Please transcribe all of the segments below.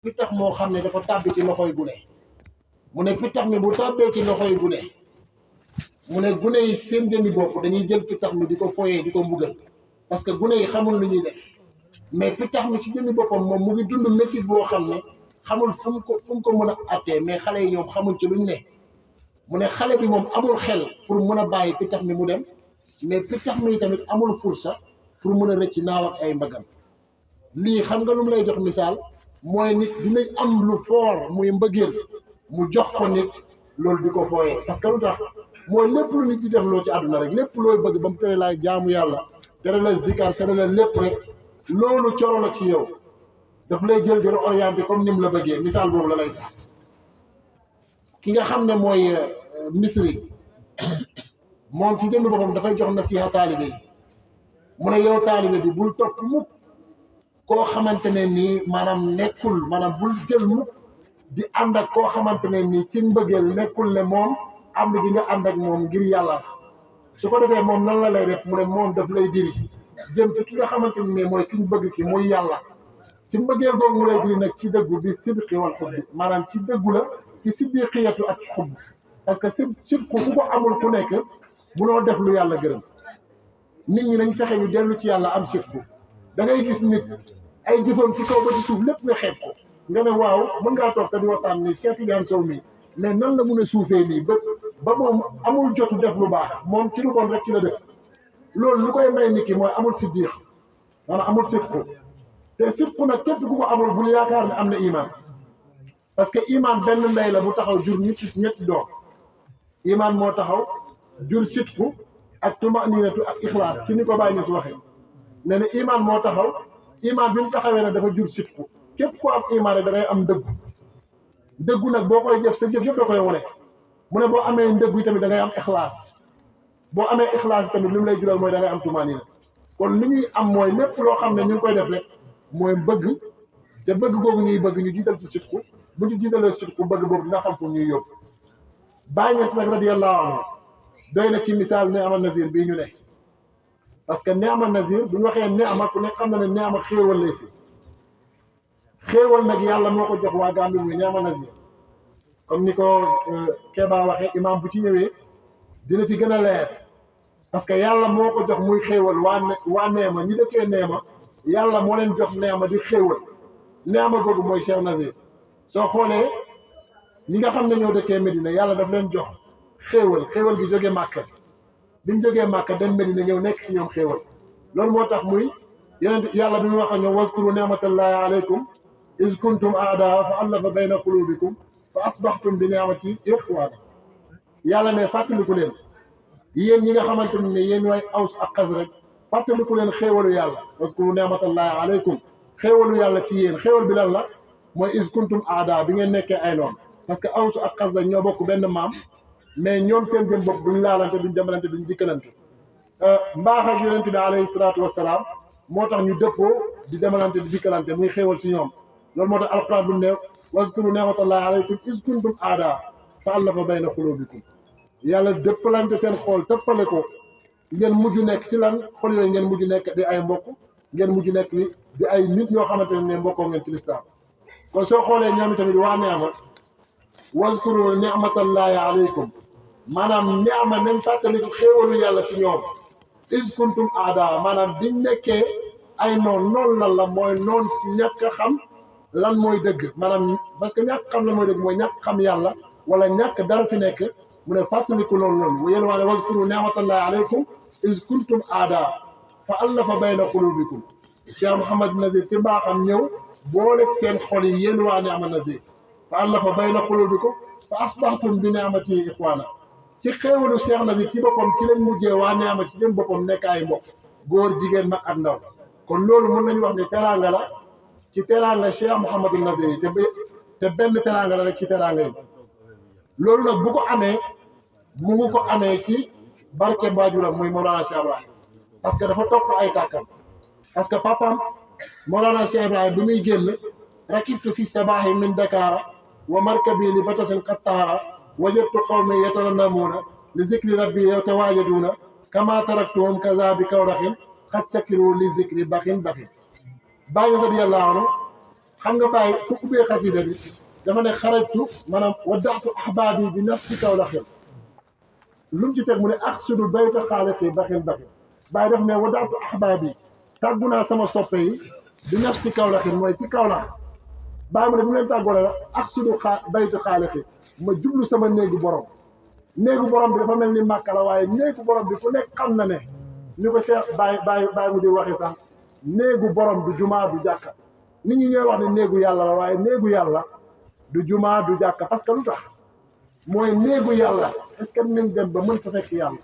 pitax moo xam ne dafa tàbbi ci loxoy gune mu ne pitax mi bu tàbbee ci loxoy gune mu ne gune yi seen jëmmi bopp dañuy jël pitax mi di ko foyee di ko mbugal parce que gune yi xamul lu ñuy def mais pitax mi ci jëmmi boppam moom mu ngi dund métier boo xam ne xamul fu mu ko mën a attee mais xale yi ñoom xamul ci luñ ne mu ne xale bi moom amul xel pour mën a bàyyi pitax mi mu dem mais pitax mi tamit amul fursa pour mën a rëcc naaw ak ay mbagam lii xam nga lu mu lay jox misaal mooy nit dinañ am lu fort muy mbëggeel mu jox ko nit loolu di ko fooyee parce que lu tax mooy lépp lu nit di def loo ci àdduna rek lépp looy bëgg ba mu tere laay jaamu yàlla tere la zikar tere la lépp rek loolu coro la ci yow daf lay jël jël orienté comme ni mu la bëggee misaal boobu la lay tax ki nga xam ne mooy misri moom ci jëmmi boppam dafay jox nasiha taalibe yi mu ne yow taalibe bi bul topp mukk koo xamante ne nii maanaam nekkul maanaam bul jël mukk di ànd ak koo xamante ne nii ci mbëggeel nekkul ne moom ànd gi nga ànd ak moom ngir yàlla su ko defee moom nan la lay def mu ne moom daf lay diri jëm ci ki nga xamante ne mooy ki ñu bëgg ki muy yàlla ci mbëggeel googu mu lay diri nag ci dëggu bi sidqi wal xubb maanaam ci dëggu la ci siddiqiyatu ak xubb parce que sidqu ku ko amul ku nekk munoo def lu yàlla gërëm nit ñi nañ fexe ñu dellu ci yàlla am sidqu da ngay gis nit ay jëfam ci kaw ba ci suuf lépp nga xeeb ko nga ne waaw mën ngaa toog sa di waxtaan nii Cheikh Tidiane Sow mi mais nan la mun a suufee nii ba moom amul jotu def lu baax moom ci lu bon rek ci la dëkk loolu lu koy may nit ki mooy amul siddiq maanaam amul sidqu te sidqu nag képp ku ko amul bul yaakaar ne am na iman parce que iman benn ndey la bu taxaw jur ñetti doom iman moo taxaw jur sidqu ak tumaninatu ak ixlaas ci ni ko bàyyi ni su waxee ne ne iman moo taxaw iman bi mu taxawee nag dafa jur sidqu képp ku am iman rek da ngay am dëggu nag boo koy jëf sa jëf yëpp da koy wone mu ne boo amee ndëggu yi tamit da ngay am ixlaas boo amee ixlaas tamit li mu lay jural mooy da ngay am tumanina kon li ñuy am mooy lépp loo xam ne ñu ngi koy def rek mooy bëgg te bëgg googu ñuy bëgg ñu jiital ci sidqu bu ñu jiitalee sidqu bëgg boobu dina xam fu ñuy yóbbu Baay Ñas nag radiyallahu anhu doy na ci misaal Ni'ma Nazir bii ñu ne parce que Ni'ma Nazir bu ñu waxee Ni'ma ku ne xam na ne Ni'ma xéewal lay fi xéewal nag yàlla moo ko jox waa Gambie muy Ni'ma Nazir comme ni ko Keba waxee imam bu ci ñëwee dina ci gën a leer parce que yàlla moo ko jox muy xéewal waa Neema ñi dëkkee Neema yàlla moo leen jox Neema di xéewal Neema googu mooy Cheikh Nazir soo xoolee ñi nga xam ne ñoo dëkkee Medina yàlla daf leen jox xéewal gi jógee Màkka bi mu jógee Màkka dem Medina ñëw nekk ci ñoom xéewal loolu moo tax muy yeneen yàlla bi mu wax ak ñoom waskuru ni'matallahi alaykum iz kuntum a'daa fa allafa bayna qulubikum fa asbahtum bi ni'mati ikhwana yàlla ne fàttaliku leen yéen ñi nga xamante ne yéen waay Aws ak Xasraj fàttaliku leen xéewalu yàlla waskuru ni'matallahi alaykum xéewalu yàlla ci yéen xéewal bi lan la mooy iz kuntum a'daa bi ngeen nekkee ay noon parce que Aws ak Xasraj ñoo bokk benn maam mais ñoom seen jëm bopp duñ laalante duñ demalante duñ dikkalante mbaax ak yonent bi alayhi salaatu wassalaam moo tax ñu dëppoo di demalante di dikkalante muy xéewal si ñoom loolu moo tax alxuraan bu ne waskuru ni'matallahi alaykum iz kuntum a'daa fa allafa bayna qulubikum yàlla dëppalante seen xool tëppale ko ngeen mujj nekk ci lan xol yooyu ngeen mujj nekk di ay mbokk ngeen mujj nekk di ay nit ñoo xamante ne mbokkoo ngeen ci lislaam kon soo xoolee ñoom tamit waa Neema waskuru ni'matallahi alaykum maanaam Neema nañ fàttaliku xéewalu yàlla ci ñoom iz kuntum a'daa maanaam biñ nekkee ay noon lan la mooy noon ñàkk a xam lan mooy dëgg maanaam parce que ñàkk xam lan mooy dëgg mooy ñàkk xam yàlla wala ñàkk dara fi nekk mu ne fàttaliku loolu yéen waa ne waskuru ni'matallahi alaykum iz kuntum a'daa fa allafa bayna qulubikum Cheikh Mouhamad Nazir ci mbaaxam ñëw boole seen xol yi yéen waa Ni'ma Nazir fa allafa bayna qulubikum fa asbahtum bi ni'mati ikhwana ci xéewalu Cheikh Nazir ci boppam ci lañ mujjee waa Neema ci dem boppam nekk ay mbokk góor jigéen mag ak ndaw kon loolu mën nañu wax ne teraanga la ci teraanga Cheikh Mouhamad Nazir yi te benn teraanga la rek ci teraanga yi loolu nag bu ko amee mu ngi ko amee ci barke baajuram muy Mawlana Cheikh Ibrahim parce que dafa topp ay tàkkam parce que papaam Mawlana Cheikh Ibrahim bi muy génn rakibtu fi sabahi min Dakar wa markabi li batasin qattaara wajadtu qawmi yatarannamuuna li zikri rabbi yatawaajaduuna kama taraktuhum kaza bi kawraxin xat sakiru li zikri baxin Baay Ñas radiyallaahu anhu xam nga bàyyi fu ubbee xasida bi dafa ne xarajtu maanaam waddaatu ahbaabi bi nafsi Kawlaxin lu mu ci teg mu ne aqsidu bayta xaaliqi baxil baxil bàyyi daf ne waddaatu ahbaabi tàggu naa sama soppe yi bi nafsi Kawlaxin mooy ci Kawlax bàyyi mu ne bu leen tàggoo la aqsidu bayta xaaliqi ma jublu sama néegu borom bi dafa mel ni Màkka la waaye néegu borom bi ku nekk xam na ne ñu ko Cheikh Baye mu di waxee sax néegu borom du jumaa du jàkka nit ñi ñooy wax ne néegu yàlla la waaye néegu yàlla du jumaa du jàkka parce que lu tax mooy néegu yàlla est-ce que nañ dem ba mën fa fekk yàlla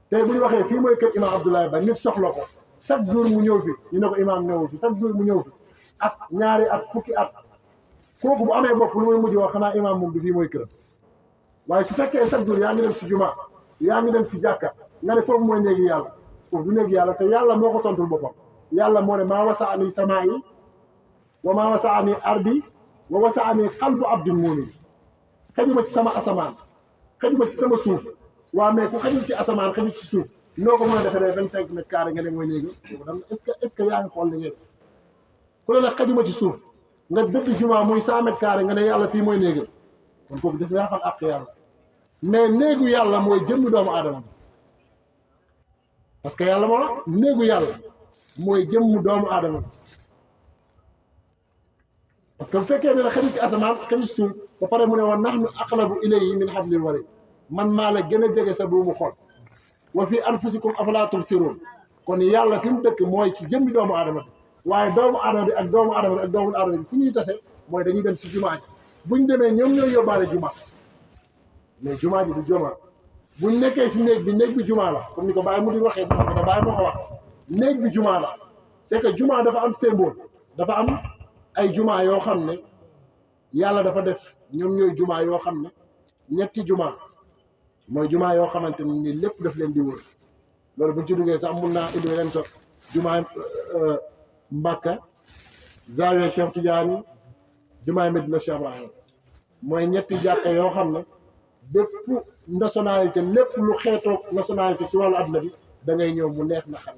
tey bu ñu waxee fii mooy kër imam Abdoulaye Ba nit soxla ko chaque jour mu ñëw fi ñu ne ko imam ñëw fi chaque jour mu ñëw fi at ñaari at fukki at kooku bu amee bopp lu muy mujj wax xanaa imam moom du fii mooy këram waaye su fekkee chaque jour yaa ngi dem si jumaa yaa ngi dem si jàkka nga ne foofu mooy néegi yàlla foofu du néegi yàlla te yàlla moo ko tontul boppam yàlla moo ne maa wasaani samaa yi wa maa wasaani ardi wa wasaani qalbu abdin muumin xajuma ci sama asamaan xajuma ci sama suuf waa mais ku xajul ci asamaan xajul ci suuf noo ko mën a defee 25 mètres carrés nga ne mooy néegi est-ce que yaa ngi xool li ngeen ku la nag xajuma ci suuf nga dëgg jumaa muy 100 mètres carrés nga ne yàlla fii mooy néegi kon kooku des yaa xam àq yàlla mais néegu yàlla mooy jëmmi doomu aadama bi parce que yàlla moo néegu yàlla mooy jëmmu doomu aadama bi parce que bu fekkee ne la xëy ci asamaan xëy ci suuf ba pare mu ne woon nahnu aqrabu ilayhi min hablil warid man maa la gën a jege sa buumu xol wa fi anfusikum afalaa tubsiruun kon yàlla fi mu dëkk mooy ci jëmmi doomu aadama bi waaye doomu aadama bi ak doomu aadama bi ak doomu aadama bi fu ñuy tase mooy dañuy dem si jumaa ji buñ demee ñoom ñooy yóbbaale jumaa mais jumaa ji du jumaa buñ nekkee si néeg bi jumaa la comme ni ko Baye mu di waxee sax da Baye moo ko wax néeg bi jumaa la c'est que jumaa dafa am symbole dafa am ay jumaa yoo xam ne yàlla dafa def ñoom ñooy jumaa yoo xam ne ñetti jumaa mooy jumaa yoo xamante ni lépp daf leen di wër loolu buñ ci duggee sax mun naa indi leen so jumaa Mbàkka Zawiya Cheikh Tidiane jumaay Medina Cheikh Ibrahim mooy ñetti jàkka yoo xam ne bépp nationalité lépp lu xeetoog nationalité ci wàllu àdduna bi da ngay ñëw mu neex na xam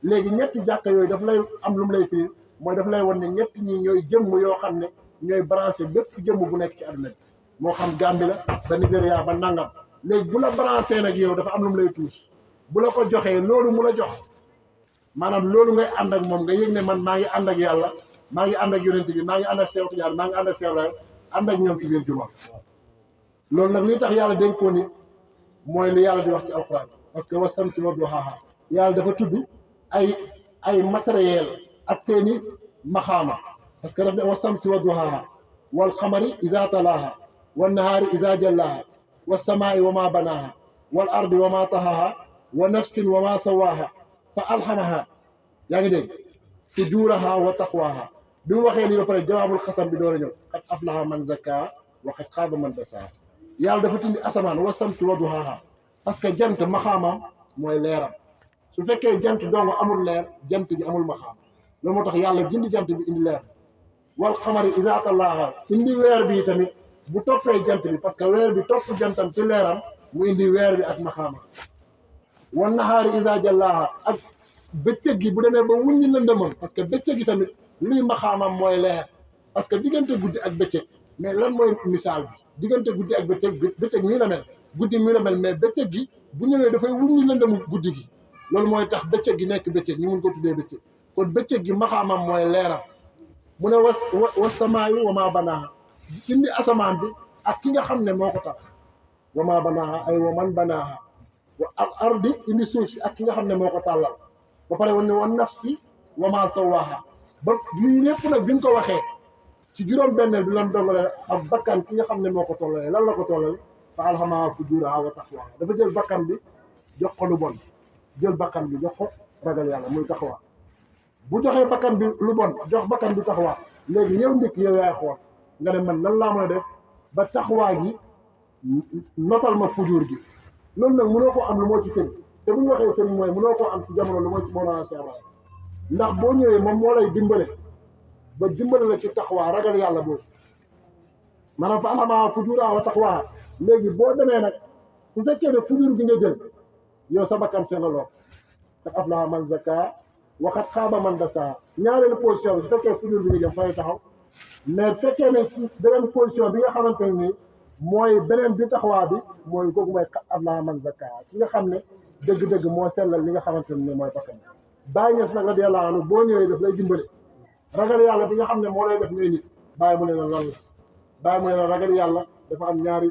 léegi ñetti jàkka yooyu daf lay am lu mu lay firi mooy daf lay wan ne ñetti ñi ñooy jëmm yoo xam ne ñooy branché bépp jëmm bu nekk ci àdduna bi moo xam Gambie la ba Nigéria ba nangam léegi bu la branché nag yow dafa am lu mu lay tuus bu la ko joxee loolu mu la jox maanaam loolu ngay ànd ak moom nga yëg ne man maa ngi ànd ak yàlla maa ngi ànd ak yonent bi maa ngi ànd ak Cheikh Tidiane maa ngi ànd ak Cheikh Ibrahim ànd ak ñoom ci biir juma loolu nag li tax yàlla dénk ko ni mooy li yàlla di wax ci alquran parce que wa samsi wa duhaaha yàlla dafa tudd ay matériel ak seeni maxaama parce que daf ne wa samsi wa duhaaha wal xamari iza talaaha wan nahaari iza jallaaha wa samaai wa ma banaaha wal ardi wa ma tahaaha wa nafsin wa ma sawaaha fa alhamaha yaa ngi dégg fujuraha wa taqwaha bi mu waxee lii ba pare jawaabul xasam bi door a ñëw xat aflaha man zakka wa xat xaaba man dasaa yàlla dafa tindi asamaan wa samsi wa duhaaha parce que jant maxaamam mooy leeram su fekkee jant dong amul leer jant ji amul maxaam loolu moo tax yàlla jindi jant bi indi leer wal xamari iza talaaha indi weer bi tamit bu toppee jant bi parce que weer bi topp jantam ci leeram mu indi weer bi ak maxaama wan nahaari iza jallaaha ak bëccëg gi bu demee ba wuññi lëndëmam parce que bëccëg gi tamit luy maxaamam mooy leer parce que diggante guddi ak bëccëg mais lan mooy misaal bi diggante guddi ak bëccëg nii la mel guddi nii la mel mais bëccëg gi bu ñëwee dafay wuññi lëndëmu guddi gi loolu mooy tax bëccëg gi nekk bëccëg ñu mun ko tuddee bëccëg kon bëccëg gi maxaamam mooy leeram mu ne was samaayi wa maa banaaha indi asamaan bi ak ki nga xam ne moo ko tax wa maa banaaha ay wa man banaaha wa al ardi indi suuf si ak ki nga xam ne moo ko tàllal ba pare wan ne wa nafsi wa maa sawaaha ba lii lépp nag bi ñu ko waxee ci juróom benneel bi lan dogale ak bakkan ki nga xam ne moo ko tollale lan la ko tollale fa alhamaha fujuraha wa taqwaha dafa jël bakkan bi jox ko lu bon jël bakkan bi jox ko ragal yàlla muy taxawa bu joxee bakkan bi lu bon jox bakkan bi taxawa léegi yow ndikk yow yaay xool nga ne man lan laa mën a def ba taxawaa gi notal ma fujur gi loolu nag mënoo koo am lu moo ci sëriñ te bu ñu waxee sëriñ mooy mënoo koo am si jamono lu moo ci Mawlana Cheikh Ibrahim ndax boo ñëwee moom moo lay dimbale ba dimbale la ci taxawaa ragal yàlla boobu maanaam fa alhamaha fujuraha wa taqwaha léegi boo demee nag su fekkee ne fujur gi nga jël yow sa bakkan seenaloo qad aflaha man zakka wa qad xaaba man dasaa ñaareelu position bi su fekkee fujur bi nga jëm fay taxaw mais fekkee ne ci beneen position bi nga xamante ni mooy beneen bi taxawaa bi mooy kooku mooy Allah man zakka ki nga xam ne dëgg-dëgg moo sellal li nga xamante ne mooy bakkan Baay Ñas nag radiyallaahu anhu boo ñëwee daf lay dimbale ragal yàlla bi nga xam ne moo lay def ngay nit bàyyi mu ne la lan la bàyyi mu ne la ragal yàlla dafa am ñaari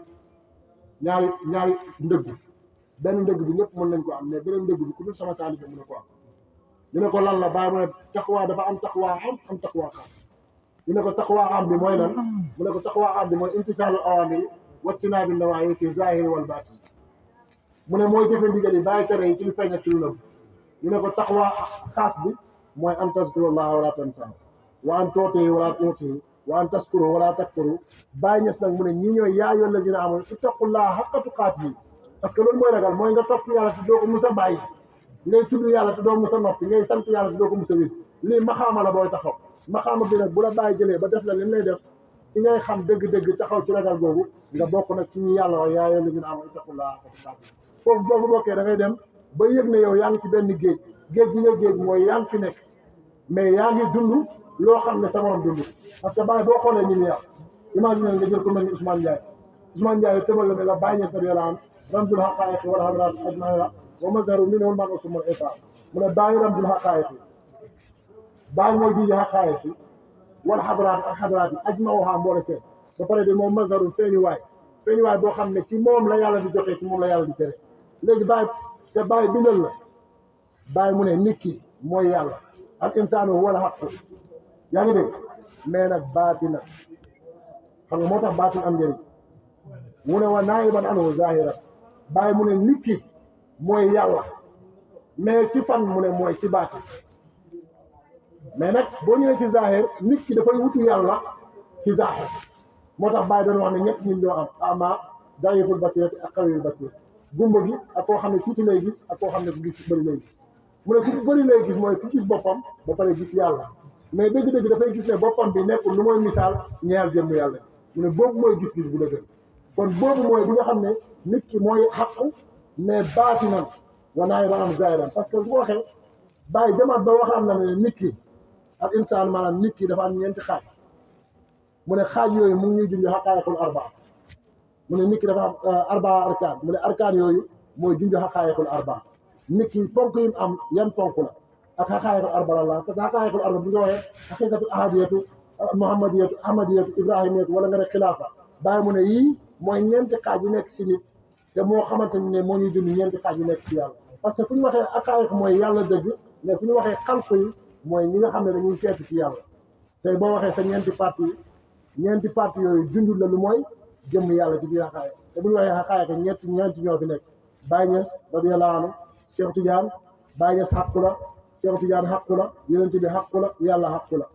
ndëgg benn ndëgg bi ñëpp mën nañ ko am mais beneen ndëgg bi ku dul sama taalibe mën na ko am ñu ne ko lan la bàyyi mu ne taqwa dafa am taqwa am taqwa xaas ñu ne ko taqwa am bi mooy lan mu ne ko taqwa am bi mooy imtisaalul awaamiri wajtinaabi nawaahi fi zaahiri wal baatin mu ne mooy jëfe ndigal yi bàyyi tere yi ci lu feeñ ak ci lu nëbb ñu ne ko taqwa xaas bi mooy an tazkurullaha wala tansahu wa an tuutihi wala tuutihi wa an taskuru wala takfuru Baay Ñas nag mu ne ñii ñooy yaa ayyuhal lazina aamanu ittaqullaha haqqa tuqaatihi parce que loolu mooy ragal mooy nga topp yàlla te doo ko mus a bàyyi ngay tudd yàlla te doo mus a noppi ngay sant yàlla te doo ko mus a wér lii maxaama la booy taxaw maxaama bi nag bu la bàyyi jëlee ba def la lim lay def ci ngay xam dëgg-dëgg taxaw ci ragal googu nga bokk nag ci ñi yàlla wax yaa ayyuhal lazina aamanu ittaqullaha haqqa tuqaatihi foofu boo ko bokkee da ngay dem ba yëg ne yow yaa ngi ci benn géej gi nga géej mooy yaa ngi fi nekk mais yaa ngi dund loo xam ne sa morom dund parce que Baay boo xoolee ñu ni yàq imagine nga jël ko mel ni Ousmane Ndiaye tëbal la ne la Baay Ñas radiyallaahu anhu ramzul haqaa'iq wal hadraat ajma'iha wa mazharu minhu al-mar'u summa al-iqaam mu ne Baay ramzul haqaa'iq Baay mooy junj haqaa'iq wal hadraat ak hadraat yi ajma'uha mboole seen ba pare de moom mazharu feeñuwaay boo xam ne ci moom la yàlla di joxe ci moom la yàlla di tere léegi Baay bindal la Baay mu ne nit ki mooy yàlla al insaanu huwa al-haqq yaa ngi dégg mais nag baatin xam nga moo tax baatin am njëriñ mu ne wa naa'iban anhu zaahira Baay mu ne nit ki mooy yàlla mais ci fan mu ne mooy ci baatin mais nag boo ñëwee ci zaahir nit ki dafay wutu yàlla ci zaahir moo tax Baay doon wax ne ñett nit ñoo am ama daiful basirati ak qawiyul basir gumba gi ak koo xam ne tuuti lay gis ak koo xam ne ku gis bëri lay gis mu ne ku bëri lay gis mooy ku gis boppam ba pare gis yàlla mais dëgg-dëgg dafay gis ne boppam bi nekkul lu mooy misaal ñaar jëmm yàlla mu ne boobu mooy gis-gis bu dëgg kon boobu mooy bi nga xam ne nit ki mooy xaqu mais baatinan wanaay ba am zaahiran parce que bu ko waxee Baay jamaat ba waxaan na ne nit ki ak insaan maanaam nit ki dafa am ñeenti xaaj mu ne xaaj yooyu mu ngi ñuy junj xaqaayiqul arbaa mu ne nit ki dafa am arbaa arkaan mu ne arkaan yooyu mooy junj xaqaayiqul arbaa nit ki ponk yi mu am yan ponk la ak xaqaayiqul arbaa la parce que xaqaayiqul arbaa bi nga waxee xaqiiqatu ahadiyatu muhammadiyatu ahmadiyatu ibrahimiyatu wala nga ne xilaafa Baay mu ne yii mooy ñeenti xaaj yu nekk si nit te moo xamante ne moo ñuy dund ñeenti xaaj yu nekk ci yàlla parce que fu ñu waxee xaqaayiq mooy yàlla dëgg mais fu ñu waxee xalq yi mooy ñi nga xam ne dañuy seetu ci yàlla tey boo waxee sa ñeenti parti yooyu dund la lu mooy jëmm yàlla ci biir xaqaayiq te bu ñu waxee xaqaayiq ñeenti ñoo fi nekk Baay Ñas radiyallaahu anhu Cheikh Tidiane Baay Ñas xaqu la Cheikh Tidiane xaqu la yonent bi xaqu la yàlla xaqu la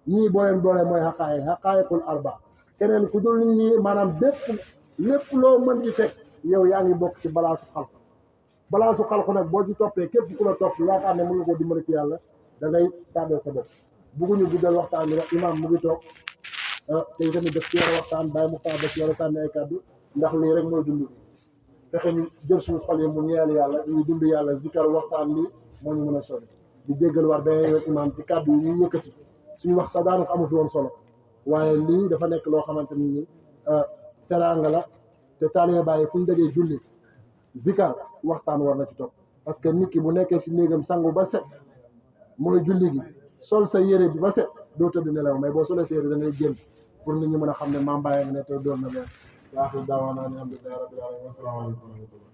ñii booleen boolee mooy xaqaayiqul arba keneen ku dul nit ñi maanaam lépp loo mën di teg yow yaa ngi bokk ci balaasu xalku nag boo ci toppee képp ku la topp yaakaar ne mën nga koo dimbali ci yàlla da ngay tàddal sa bopp bugguñu guddal waxtaan bi nag imaam mu ngi toog te tamit def ci war a waxtaan Baay Muxtaar def ci war a sànni ay kàddu ndax lii rek mooy dund bi fexe ñu jël suñu xol yi mu ñeel yàlla ñu dund yàlla zikar waxtaan lii moo ñu mën a sori di jéggal war beneen yoon imaam ci kàddu yi ñuy yëkkati suñu wax sax daanaka amu fi woon solo waaye lii dafa nekk loo xamante ni teraanga la te taalibe Baay fu ñu dajee julli zikar waxtaan war na ci topp parce que nit ki bu nekkee si néegam sangu ba set mooy julli gi sol sa yére bi ba set doo tëdd nelaw mais boo solee sa yére da ngay génn pour nit ñi mën a xam ne Maam Baay nga ne tey doon na leen waaxir daawaanaa ni alhamdulillahi rabbil aalamiin wa salaamu aleykum wa rahmatullah